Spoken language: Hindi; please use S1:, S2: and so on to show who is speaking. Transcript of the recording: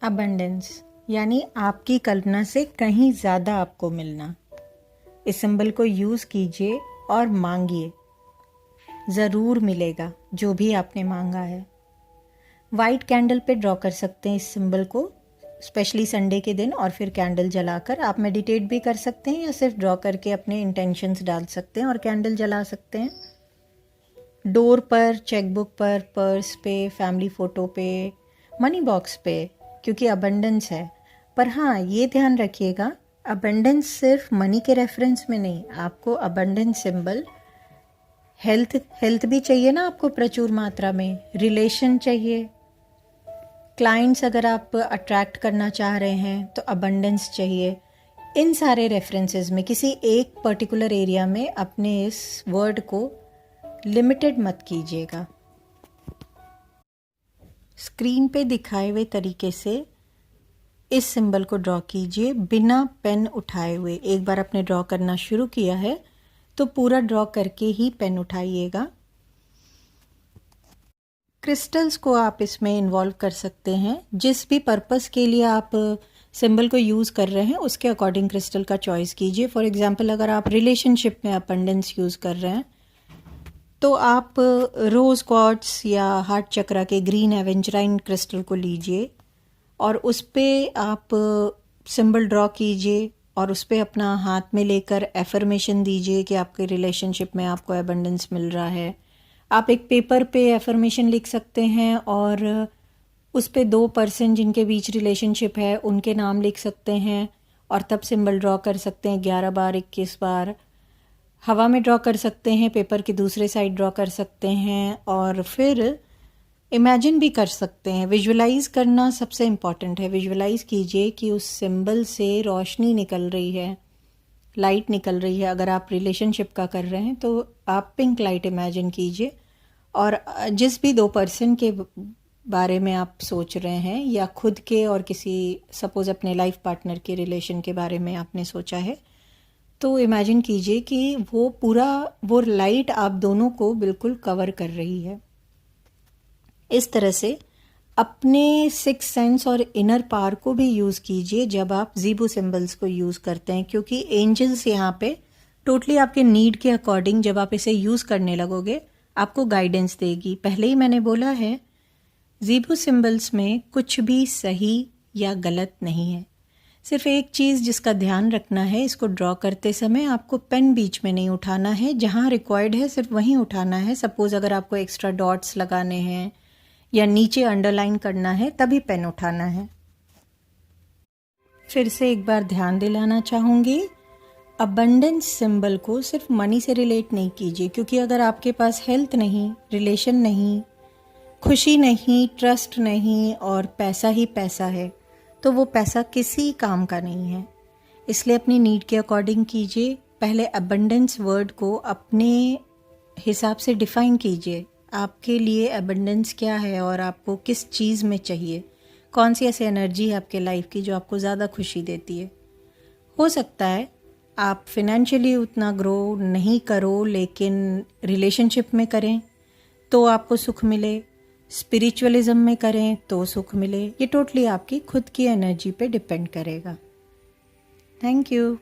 S1: अबंडेंस यानी आपकी कल्पना से कहीं ज़्यादा आपको मिलना। इस सिंबल को यूज़ कीजिए और मांगिए, ज़रूर मिलेगा जो भी आपने मांगा है। वाइट कैंडल पे ड्रॉ कर सकते हैं इस सिंबल को, स्पेशली संडे के दिन, और फिर कैंडल जलाकर आप मेडिटेट भी कर सकते हैं या सिर्फ ड्रॉ करके अपने इंटेंशंस डाल सकते हैं और कैंडल जला सकते हैं। डोर पर, चेकबुक पर, पर्स पे, फैमिली फ़ोटो पे, मनी बॉक्स पे, क्योंकि अबंडेंस है। पर हाँ, ये ध्यान रखिएगा, अबंडेंस सिर्फ मनी के रेफरेंस में नहीं, आपको अबंडेंस सिंबल हेल्थ भी चाहिए ना आपको प्रचुर मात्रा में, रिलेशन चाहिए, क्लाइंट्स अगर आप अट्रैक्ट करना चाह रहे हैं तो अबंडेंस चाहिए। इन सारे रेफरेंसेस में किसी एक पर्टिकुलर एरिया में अपने इस वर्ड को लिमिटेड मत कीजिएगा। स्क्रीन पे दिखाए हुए तरीके से इस सिंबल को ड्रॉ कीजिए बिना पेन उठाए हुए। एक बार आपने ड्रॉ करना शुरू किया है तो पूरा ड्रॉ करके ही पेन उठाइएगा। क्रिस्टल्स को आप इसमें इन्वॉल्व कर सकते हैं, जिस भी पर्पस के लिए आप सिंबल को यूज़ कर रहे हैं उसके अकॉर्डिंग क्रिस्टल का चॉइस कीजिए। फॉर एग्जांपल, अगर आप रिलेशनशिप में अबंडेंस यूज़ कर रहे हैं तो आप रोज़ क्वार्ट्ज या हार्ट चक्रा के ग्रीन एवेंजराइन क्रिस्टल को लीजिए और उस पर आप सिंबल ड्रॉ कीजिए और उस पर अपना हाथ में लेकर एफर्मेशन दीजिए कि आपके रिलेशनशिप में आपको अबंडेंस मिल रहा है। आप एक पेपर पे एफर्मेशन लिख सकते हैं और उस पे 2 पर्सन जिनके बीच रिलेशनशिप है उनके नाम लिख सकते हैं और तब सिंबल ड्रॉ कर सकते हैं 11 बार, 21 बार। हवा में ड्रॉ कर सकते हैं, पेपर की दूसरे साइड ड्रॉ कर सकते हैं और फिर इमेजिन भी कर सकते हैं। विजुअलाइज करना सबसे इम्पॉर्टेंट है। विजुअलाइज कीजिए कि उस सिंबल से रोशनी निकल रही है, लाइट निकल रही है। अगर आप रिलेशनशिप का कर रहे हैं तो आप पिंक लाइट इमेजिन कीजिए और जिस भी 2 पर्सन के बारे में आप सोच रहे हैं या खुद के और किसी, सपोज अपने लाइफ पार्टनर के रिलेशन के बारे में आपने सोचा है, तो इमेजिन कीजिए कि वो लाइट आप दोनों को बिल्कुल कवर कर रही है। इस तरह से अपने 6 सेंस और इनर पावर को भी यूज़ कीजिए जब आप ज़ीबू सिंबल्स को यूज़ करते हैं, क्योंकि एंजल्स यहाँ पे टोटली आपके नीड के अकॉर्डिंग जब आप इसे यूज़ करने लगोगे आपको गाइडेंस देगी। पहले ही मैंने बोला है, ज़ीबू सिंबल्स में कुछ भी सही या गलत नहीं है। सिर्फ एक चीज़ जिसका ध्यान रखना है, इसको ड्रॉ करते समय आपको पेन बीच में नहीं उठाना है, जहाँ रिक्वायर्ड है सिर्फ वहीं उठाना है। सपोज़ अगर आपको एक्स्ट्रा डॉट्स लगाने हैं या नीचे अंडरलाइन करना है तभी पेन उठाना है। फिर से एक बार ध्यान दिलाना चाहूँगी, अबंडेंस सिंबल को सिर्फ मनी से रिलेट नहीं कीजिए, क्योंकि अगर आपके पास हेल्थ नहीं, रिलेशन नहीं, खुशी नहीं, ट्रस्ट नहीं और पैसा ही पैसा है तो वो पैसा किसी काम का नहीं है। इसलिए अपनी नीड के अकॉर्डिंग कीजिए। पहले अबंडेंस वर्ड को अपने हिसाब से डिफाइन कीजिए, आपके लिए अबंडेंस क्या है और आपको किस चीज़ में चाहिए, कौन सी ऐसी एनर्जी है आपके लाइफ की जो आपको ज़्यादा खुशी देती है। हो सकता है आप फिनेंशियली उतना ग्रो नहीं करो लेकिन रिलेशनशिप में करें तो आपको सुख मिले, स्पिरिचुअलिज्म में करें तो सुख मिले। ये टोटली आपकी खुद की एनर्जी पे डिपेंड करेगा। Thank you.